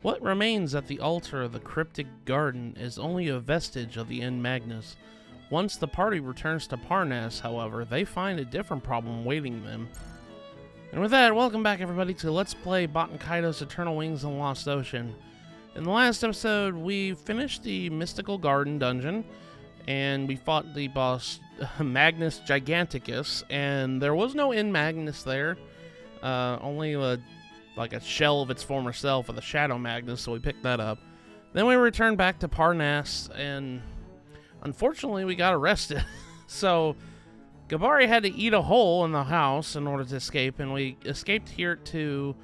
What remains at the altar of the cryptic garden is only a vestige of the end Magnus. Once the party returns to Parnas, however, they find a different problem waiting them. And with that, welcome back everybody to Let's Play Baten Kaitos Eternal Wings and Lost Ocean. In the last episode, we finished the Mystical Garden dungeon, and we fought the boss Magnus Giganticus, and there was no end Magnus there, only like a shell of its former self of the Shadow Magnus, so we picked that up. Then we returned back to Parnas, and unfortunately we got arrested. So Gabari had to eat a hole in the house in order to escape, and we escaped here to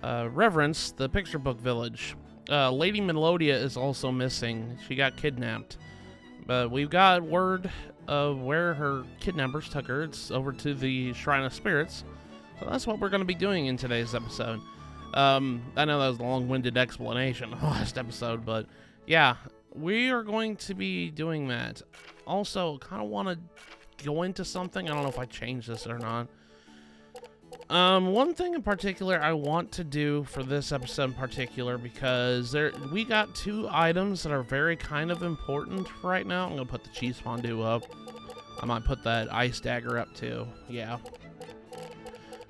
Reverence, the picture book village. Lady Melodia is also missing. She got kidnapped. But we've got word of where her kidnappers took her. It's over to the Shrine of Spirits. So that's what we're going to be doing in today's episode. I know that was a long-winded explanation of the last episode, but yeah, we are going to be doing that. Also, kind of want to go into something. I don't know if I changed this or not. One thing in particular I want to do for this episode in particular, because we got two items that are very kind of important right now. I'm going to put the cheese fondue up. I might put that ice dagger up too. Yeah.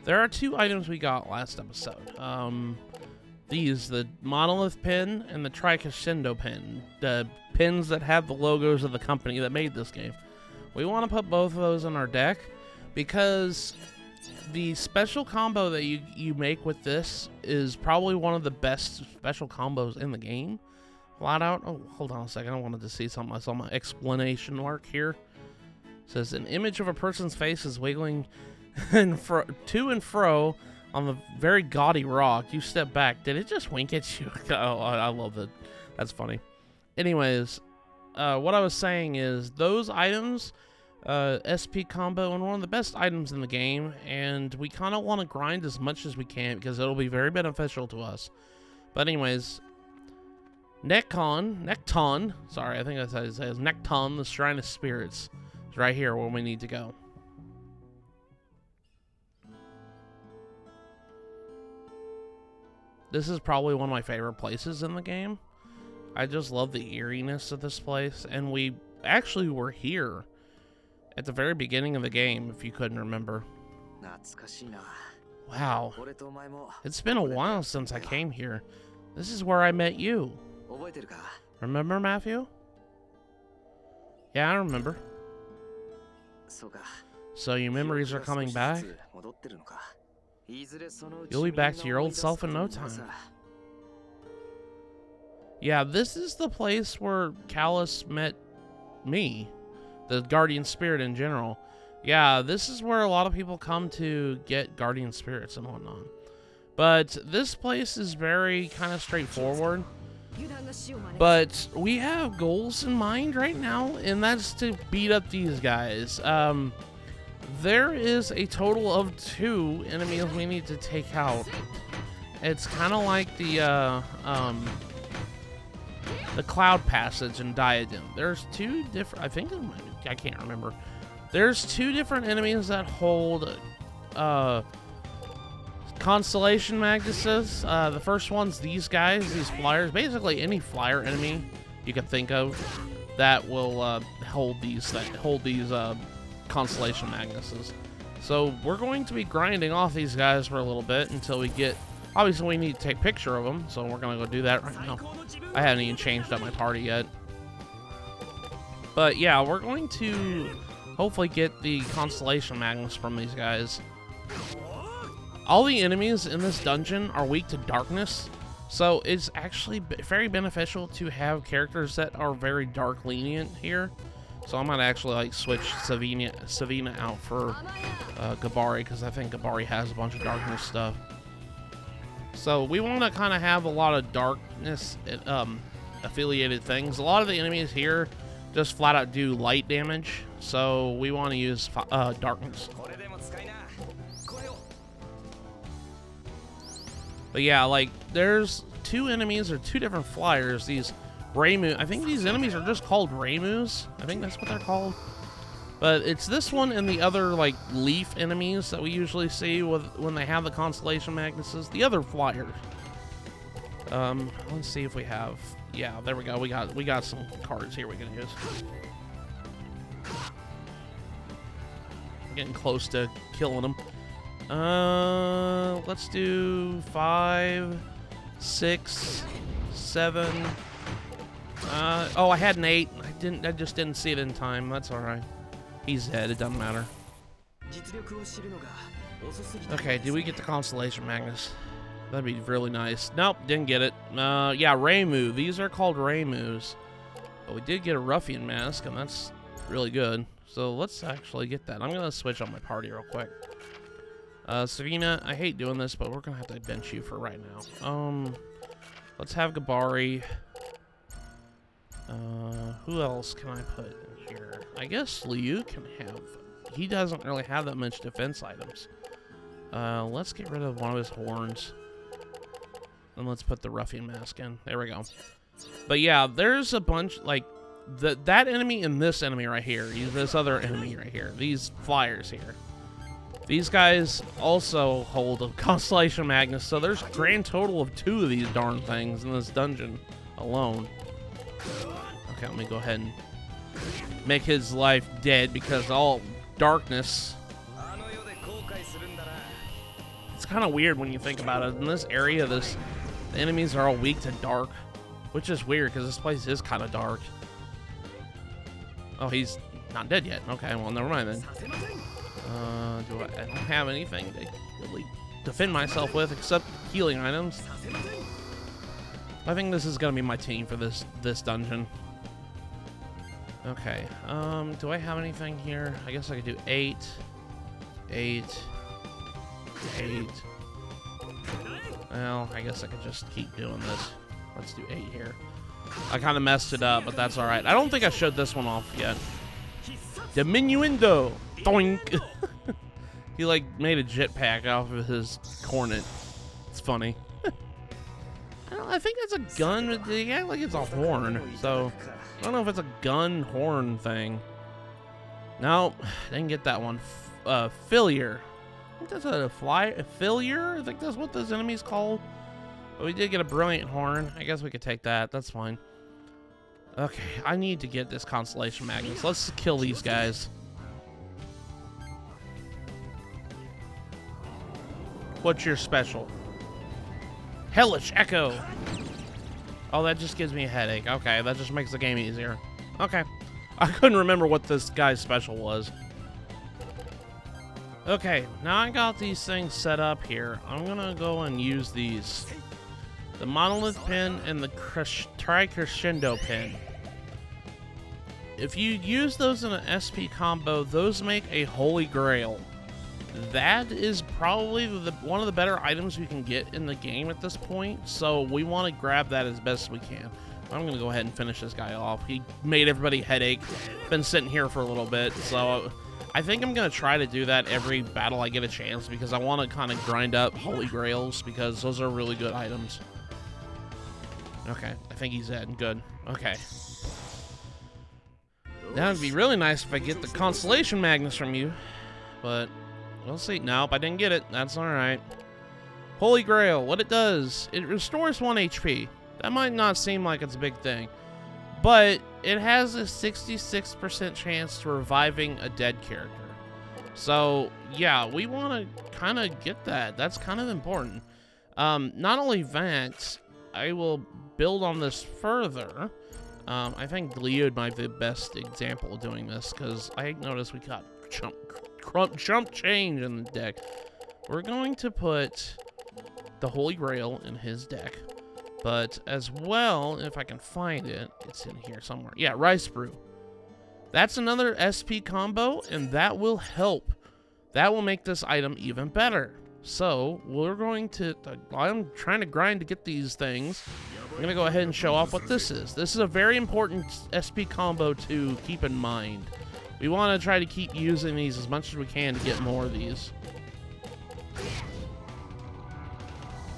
There are two items we got last episode. The monolith pin and the tricrescendo pin. The pins that have the logos of the company that made this game. We want to put both of those in our deck because the special combo that you make with this is probably one of the best special combos in the game. Flat out. Oh, hold on a second. I wanted to see something. I saw my explanation mark here. It says an image of a person's face is wiggling to and fro on the very gaudy rock. You step back. Did it just wink at you? Oh, I love that. That's funny. Anyways, what I was saying is those items, SP combo, and one of the best items in the game, and we kind of want to grind as much as we can because it'll be very beneficial to us. But anyways, Nekton, sorry, I think that's how it says, Nekton, the Shrine of Spirits, is right here where we need to go. This is probably one of my favorite places in the game. I just love the eeriness of this place, and we actually were here at the very beginning of the game, if you couldn't remember. Wow. It's been a while since I came here. This is where I met you. Remember, Matthew? Yeah, I remember. So your memories are coming back? You'll be back to your old self in no time. Yeah, this is the place where Callus met me. The guardian spirit in general. Yeah, this is where a lot of people come to get guardian spirits and whatnot. But this place is very kind of straightforward. But we have goals in mind right now, and that's to beat up these guys. There is a total of 2 enemies we need to take out. It's kind of like the Cloud Passage and Diadem. There's 2 different, I can't remember. There's 2 different enemies that hold Constellation Magnuses. The first one's these guys, these flyers. Basically any flyer enemy you can think of that will hold these Constellation Magnuses. So we're going to be grinding off these guys for a little bit until we get... Obviously we need to take a picture of them, so we're going to go do that right now. I haven't even changed up my party yet. But yeah, we're going to hopefully get the Constellation Magnus from these guys. All the enemies in this dungeon are weak to darkness, so it's actually very beneficial to have characters that are very dark lenient here. So I might actually like switch Savina out for Gabari, because I think Gabari has a bunch of darkness stuff. So we want to kind of have a lot of darkness affiliated things. A lot of the enemies here just flat out do light damage, so we want to use darkness. But yeah, like there's 2 enemies or 2 different flyers. These Raymu, I think these enemies are just called Raymus. I think that's what they're called. But it's this one and the other like leaf enemies that we usually see when they have the Constellation Magnuses. The other flyers. Let's see if we have. Yeah, there we go. We got some cards here we can use. Getting close to killing them. Let's do 5, 6, 7. Oh, I had an 8. I just didn't see it in time. That's all right. He's dead. It doesn't matter. Okay, do we get the Constellation Magnus? That'd be really nice. Nope, didn't get it. Yeah, Reimu. These are called Reimus. But we did get a Ruffian Mask, and that's really good. So let's actually get that. I'm gonna switch on my party real quick. Serena, I hate doing this, but we're gonna have to bench you for right now. Let's have Gabari. Who else can I put in here? I guess Liu can have. He doesn't really have that much defense items. Let's get rid of one of his horns. And let's put the Ruffian Mask in. There we go. But yeah, there's a bunch, like, that enemy and this enemy right here. This other enemy right here. These flyers here. These guys also hold a Constellation Magnus, so there's a grand total of 2 of these darn things in this dungeon alone. Okay, let me go ahead and make his life dead because all darkness. It's kind of weird when you think about it. In this area, the enemies are all weak to dark, which is weird because this place is kind of dark. Oh, he's not dead yet. Okay, well, never mind then. I don't have anything to really defend myself with except healing items. I think this is gonna be my team for this dungeon. Okay. Do I have anything here? I guess I could do 8, 8, 8. Well, I guess I could just keep doing this. Let's do 8 here. I kind of messed it up, but that's all right. I don't think I showed this one off yet. Diminuendo. Doink. He like made a jetpack off of his cornet. It's funny. I think it's a gun. They act like it's a horn, so I don't know if it's a gun horn thing. No, didn't get that one. Failure. I think that's a failure. I think that's what this enemy's called. But we did get a brilliant horn. I guess we could take that. That's fine. Okay, I need to get this Constellation Magnus. Let's kill these guys. What's your special? Hellish Echo. Oh, that just gives me a headache. Okay, that just makes the game easier. Okay. I couldn't remember what this guy's special was. Okay, now I got these things set up here. I'm gonna go and use these. The Monolith Pin and the Tri-Crescendo Pin. If you use those in an SP combo, those make a Holy Grail. That is probably one of the better items we can get in the game at this point, so we want to grab that as best we can. I'm going to go ahead and finish this guy off. He made everybody headache. Been sitting here for a little bit, so I think I'm going to try to do that every battle I get a chance because I want to kind of grind up Holy Grails because those are really good items. Okay, I think he's dead. Good. Okay. That would be really nice if I get the Constellation Magnus from you, but we'll see. Nope, I didn't get it. That's alright. Holy Grail, what it does, it restores 1 HP. That might not seem like it's a big thing, but it has a 66% chance to reviving a dead character. So, yeah, we want to kind of get that. That's kind of important. Not only that, I will build on this further. I think Leod might be the best example of doing this, because I noticed we got chump change in the deck. We're going to put the Holy Grail in his deck, but as well, if I can find it, it's in here somewhere. Yeah, Rice Brew. That's another SP combo, and that will help. That will make this item even better. So, we're going to... I'm trying to grind to get these things. I'm going to go ahead and show off what this is. This is a very important SP combo to keep in mind. We want to try to keep using these as much as we can to get more of these.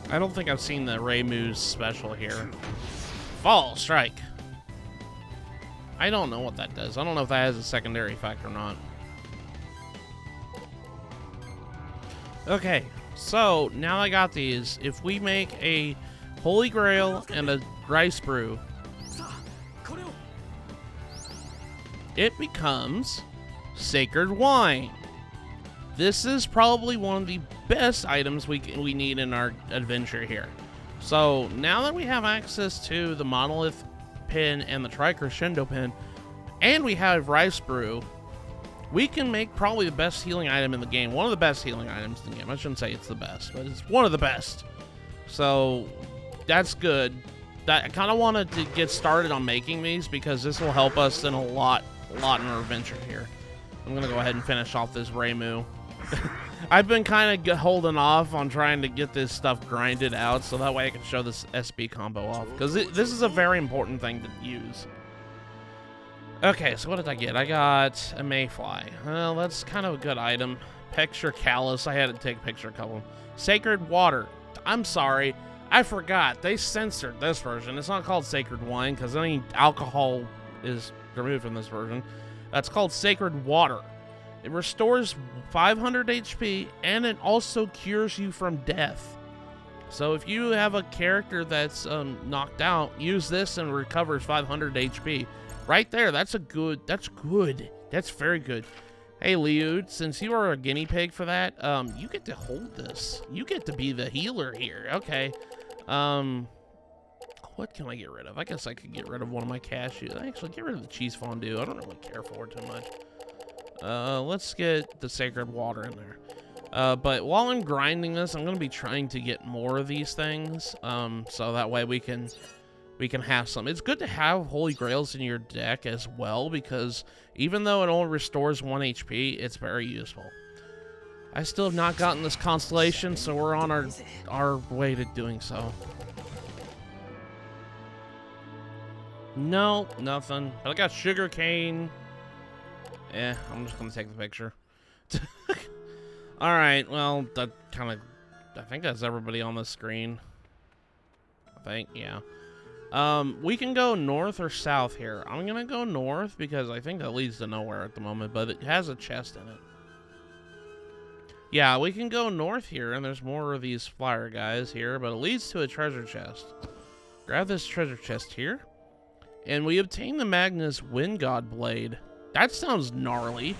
I don't think I've seen the Reimu's special here. Fall Strike. I don't know what that does. I don't know if that has a secondary effect or not. Okay, so now I got these. If we make a Holy Grail, and a rice brew, it becomes Sacred Wine. This is probably one of the best items we need in our adventure here. So now that we have access to the Monolith pin and the Tri-Crescendo pin, and we have Rice Brew, we can make probably the best healing item in the game. One of the best healing items in the game. I shouldn't say it's the best, but it's one of the best. So that's good. I kind of wanted to get started on making these because this will help us in a lot in our adventure here. I'm going to go ahead and finish off this Reimu. I've been kind of holding off on trying to get this stuff grinded out so that way I can show this SB combo off, because this is a very important thing to use. Okay, so what did I get? I got a Mayfly. Well, that's kind of a good item. Picture Callus. I had to take a picture of a couple. Sacred Water. I'm sorry. I forgot. They censored this version. It's not called Sacred Wine because any alcohol is removed from this version. That's called Sacred Water. It restores 500 HP, and it also cures you from death. So if you have a character that's knocked out, use this and recovers 500 HP. Right there, that's good. That's very good. Hey, Liud, since you are a guinea pig for that, you get to hold this. You get to be the healer here. Okay. What can I get rid of? I guess I could get rid of one of my cashews. Actually, get rid of the cheese fondue. I don't really care for it too much. Let's get the Sacred Water in there. But while I'm grinding this, I'm going to be trying to get more of these things, so that way we can have some. It's good to have Holy Grails in your deck as well, because even though it only restores 1 HP, it's very useful. I still have not gotten this constellation, so we're on our way to doing so. No, nothing. But I got sugarcane. I'm just gonna take the picture. Alright, well, I think that's everybody on the screen. I think, yeah. We can go north or south here. I'm gonna go north because I think that leads to nowhere at the moment, but it has a chest in it. Yeah, we can go north here, and there's more of these flyer guys here, but it leads to a treasure chest. Grab this treasure chest here, and we obtain the Magnus Wind God Blade. That sounds gnarly.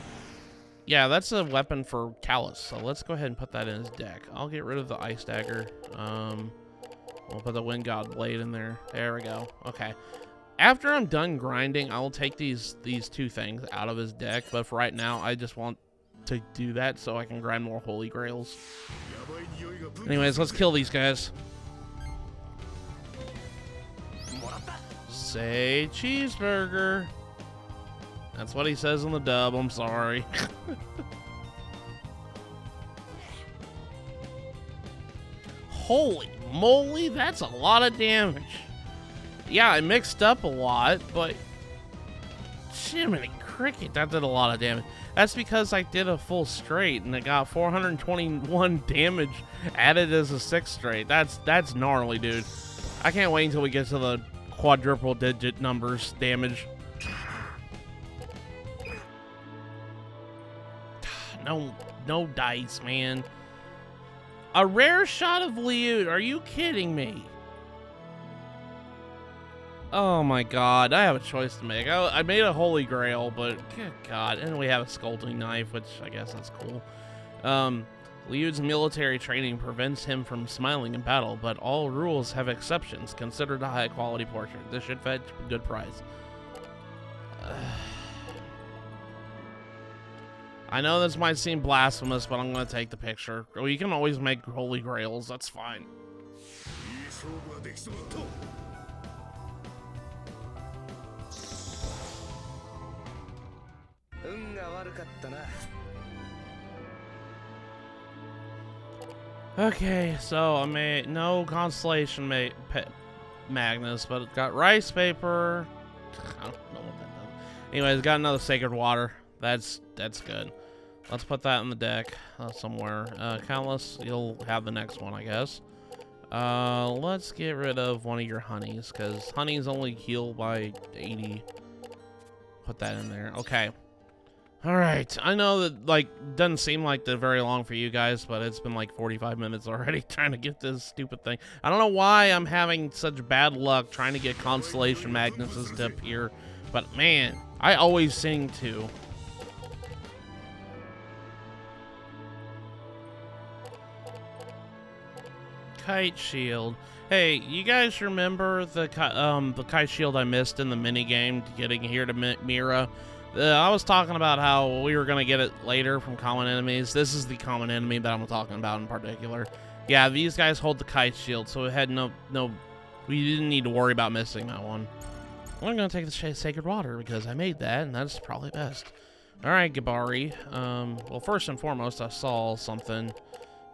Yeah, that's a weapon for Callus, so let's go ahead and put that in his deck. I'll get rid of the Ice Dagger. We'll put the Wind God Blade in there. There we go. Okay. After I'm done grinding, I'll take these two things out of his deck, but for right now, I just want to do that so I can grind more Holy Grails. Anyways, let's kill these guys. Say cheeseburger. That's what he says in the dub, I'm sorry. Holy moly, that's a lot of damage. Yeah, I mixed up a lot, but Jiminy Cricket, that did a lot of damage. That's because I did a full straight and it got 421 damage added as a 6th straight. That's gnarly, dude. I can't wait until we get to the quadruple digit numbers damage. No dice, man. A rare shot of Liud. Are you kidding me? Oh my god, I have a choice to make. I made a Holy Grail, but good god. And we have a Sculpting Knife, which I guess that's cool. Liud's military training prevents him from smiling in battle, but all rules have exceptions. Considered a high-quality portrait. This should fetch a good price. I know this might seem blasphemous, but I'm going to take the picture. Well, you can always make Holy Grails. That's fine. Okay, so I made no Constellation Magnus, but it got rice paper. I don't know what that does. Anyways, got another Sacred Water. That's good. Let's put that in the deck somewhere. Callus, you'll have the next one, I guess. Let's get rid of one of your honeys, because honeys only heal by 80. Put that in there. Okay. Alright, I know that, like, doesn't seem like that very long for you guys, but it's been like 45 minutes already trying to get this stupid thing. I don't know why I'm having such bad luck trying to get Constellation Magnuses to appear, but man, I always seem to. Kite shield. Hey, you guys remember the kite shield I missed in the minigame getting here to Mira? I was talking about how we were going to get it later from common enemies. This is the common enemy that I'm talking about in particular. Yeah, these guys hold the kite shield, so it had we didn't need to worry about missing that one. I'm going to take the sacred water because I made that, and that's probably best. Alright, Gabari. Well, first and foremost, I saw something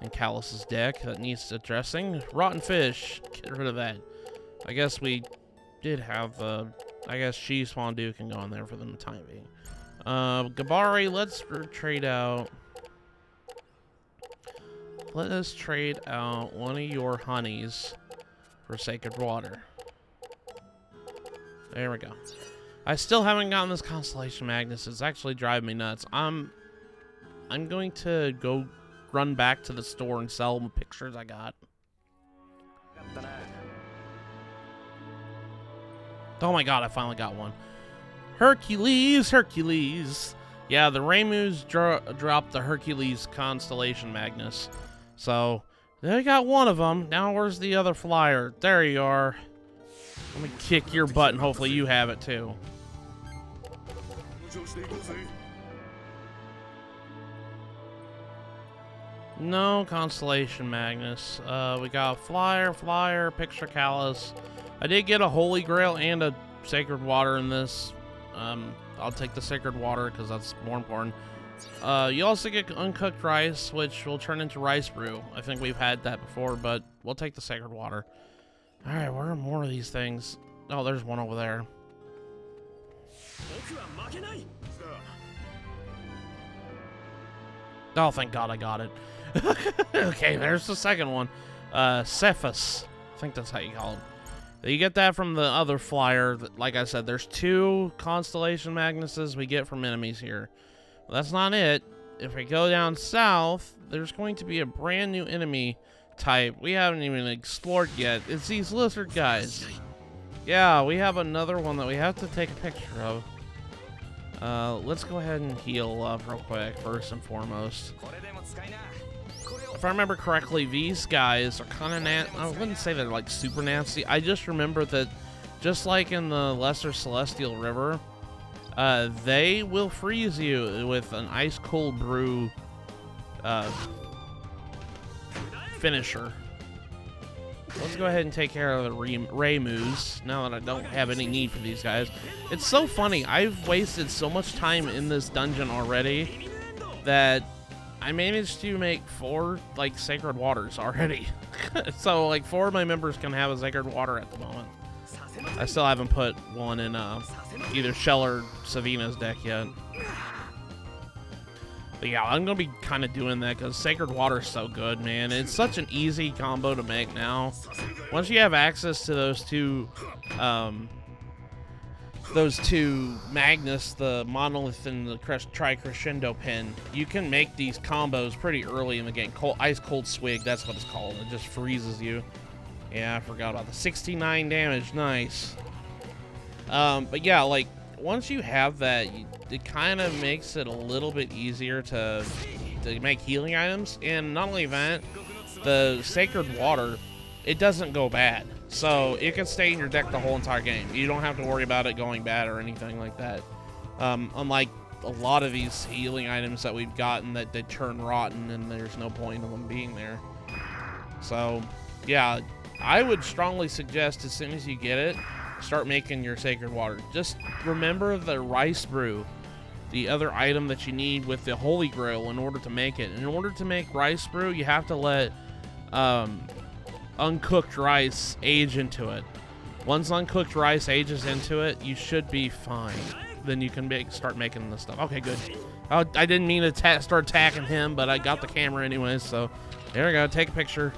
in Callus's deck that needs addressing. Rotten fish. Get rid of that. I guess we did have I guess cheese fondue can go in there for the time being. Gabari, let's trade out. Let us trade out one of your honeys for sacred water. There we go. I still haven't gotten this Constellation Magnus. It's actually driving me nuts. I'm going to go run back to the store and sell the pictures I got. Oh my god, I finally got one. Hercules, Hercules. Yeah, the Raymus dropped the Hercules Constellation Magnus. So, they got one of them. Now where's the other flyer? There you are. Let me kick your butt and hopefully you have it too. No Constellation Magnus. We got flyer, picture Callus. I did get a Holy Grail and a Sacred Water in this. I'll take the Sacred Water because that's more important. You also get uncooked rice, which will turn into rice brew. I think we've had that before, but we'll take the Sacred Water. Alright, where are more of these things? Oh, there's one over there. Oh, thank God I got it. Okay, there's the second one. Cephas. I think that's how you call it. You get that from the other flyer. Like I said, there's 2 Constellation Magnuses we get from enemies here. Well, that's not it. If we go down south, there's going to be a brand new enemy type we haven't even explored yet. It's these lizard guys. Yeah, we have another one that we have to take a picture of. Let's go ahead and heal up real quick, first and foremost. If I remember correctly, these guys are kind of nasty. I wouldn't say they're like super nasty. I just remember that just like in the Lesser Celestial River, they will freeze you with an ice cold brew finisher. Let's go ahead and take care of the Raymus now that I don't have any need for these guys. It's so funny. I've wasted so much time in this dungeon already that I managed to make 4 like sacred waters already. So like 4 of my members can have a sacred water at the moment. I still haven't put one in either Shell or Savina's deck yet. But yeah, I'm gonna be kind of doing that because sacred water is so good, man. It's such an easy combo to make now. Once you have access to those two Magnus, the Monolith and the Tri-Crescendo Pin, you can make these combos pretty early in the game. Ice Cold Swig, that's what it's called. It just freezes you. Yeah, I forgot about the 69 damage. Nice. But yeah, like, once you have that, it kind of makes it a little bit easier to make healing items. And not only that, the Sacred Water, it doesn't go bad. So it can stay in your deck the whole entire game. You don't have to worry about it going bad or anything like that. Unlike a lot of these healing items that we've gotten that they turn rotten and there's no point in them being there. So yeah, I would strongly suggest as soon as you get it, start making your Sacred Water. Just remember the rice brew, the other item that you need with the Holy Grail in order to make it. In order to make rice brew, you have to let uncooked rice age into it. Once uncooked rice ages into it, you should be fine. Then you can start making this stuff. Okay, good. I didn't mean to start attacking him, but I got the camera anyways, so there we go. Take a picture.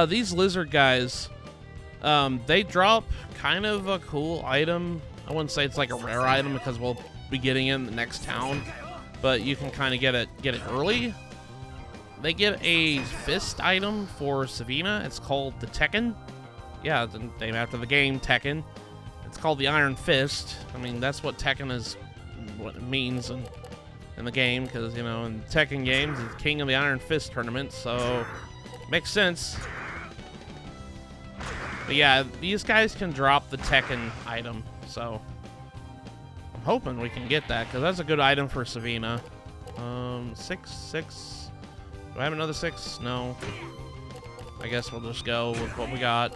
These lizard guys, they drop kind of a cool item. I wouldn't say it's like a rare item because, well, be getting in the next town, but you can kind of get it early. They get a fist item for Savina. It's called the Tekken. Yeah, it's named after the game Tekken. It's called the Iron Fist. I mean, that's what Tekken is, what it means in the game, because, you know, in Tekken games, it's King of the Iron Fist tournament, so makes sense. But yeah, these guys can drop the Tekken item, so I'm hoping we can get that, because that's a good item for Savina. 6. Do I have another 6? No. I guess we'll just go with what we got.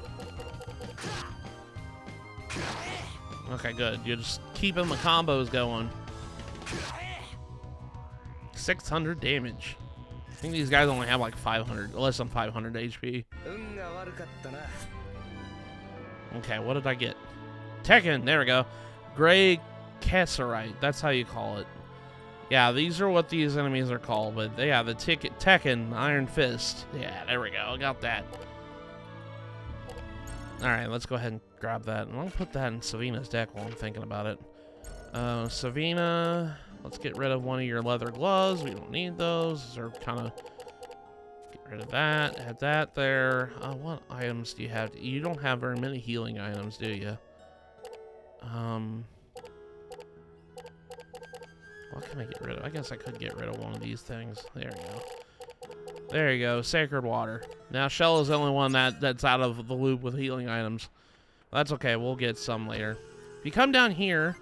Okay, good. You're just keeping the combos going. 600 damage. I think these guys only have like 500, less than 500 HP. Okay, what did I get? Tekken, there we go. Gray Casserite, that's how you call it. Yeah, these are what these enemies are called, but yeah, the Tekken, Iron Fist. Yeah, there we go, I got that. Alright, let's go ahead and grab that. And I'll put that in Savina's deck while I'm thinking about it. Savina, let's get rid of one of your leather gloves. We don't need those. They're kind of... Get rid of that. Add that there. What items do you have? You don't have very many healing items, do you? What can I get rid of? I guess I could get rid of one of these things. There we go. There you go. Sacred Water. Now, Shell is the only one that's out of the loop with healing items. That's okay. We'll get some later. If you come down here,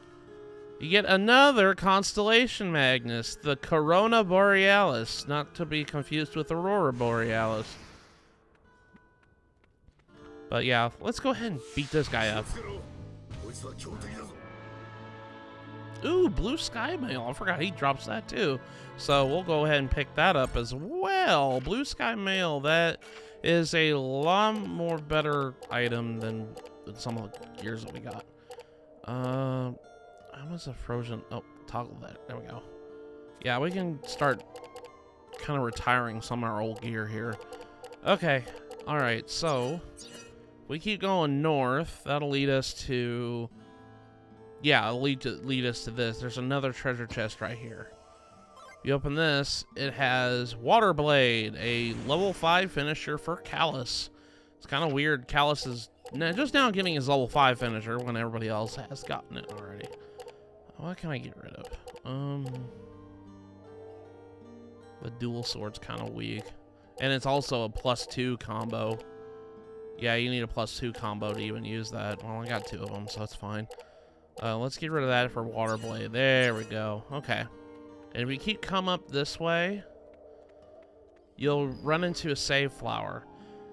you get another Constellation Magnus, the Corona Borealis, not to be confused with Aurora Borealis. But yeah, let's go ahead and beat this guy up. Ooh, Blue Sky Mail. I forgot he drops that too. So we'll go ahead and pick that up as well. Blue Sky Mail, that is a lot more better item than some of the gears that we got. How was a frozen? Oh, toggle that. There we go. Yeah, we can start kind of retiring some of our old gear here. Okay. All right. So we keep going north. That'll lead us to... Yeah, it'll lead us to this. There's another treasure chest right here. You open this, it has Water Blade, a level 5 finisher for Callus. It's kind of weird. Callus is just now getting his level 5 finisher when everybody else has gotten it already. What can I get rid of? The dual sword's kind of weak. And it's also a +2 combo. Yeah, you need a +2 combo to even use that. Well, I got 2 of them, so it's fine. Let's get rid of that for Water Blade. There we go. Okay. And if you keep come up this way, you'll run into a save flower.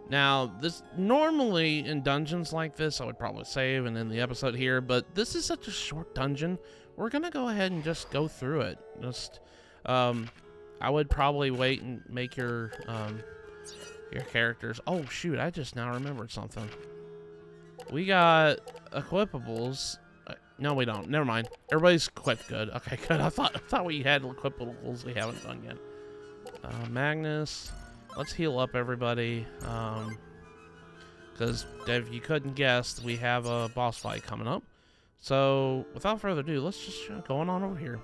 Now, this normally in dungeons like this, I would probably save and end the episode here, but this is such a short dungeon. We're gonna go ahead and just go through it. Just, I would probably wait and make your characters. Oh shoot! I just now remembered something. We got equipables. No, we don't. Never mind. Everybody's equipped good. Okay, good. I thought we had equipables we haven't done yet. Magnus. Let's heal up everybody. Because if you couldn't guess, we have a boss fight coming up. So, without further ado, let's just go on over here.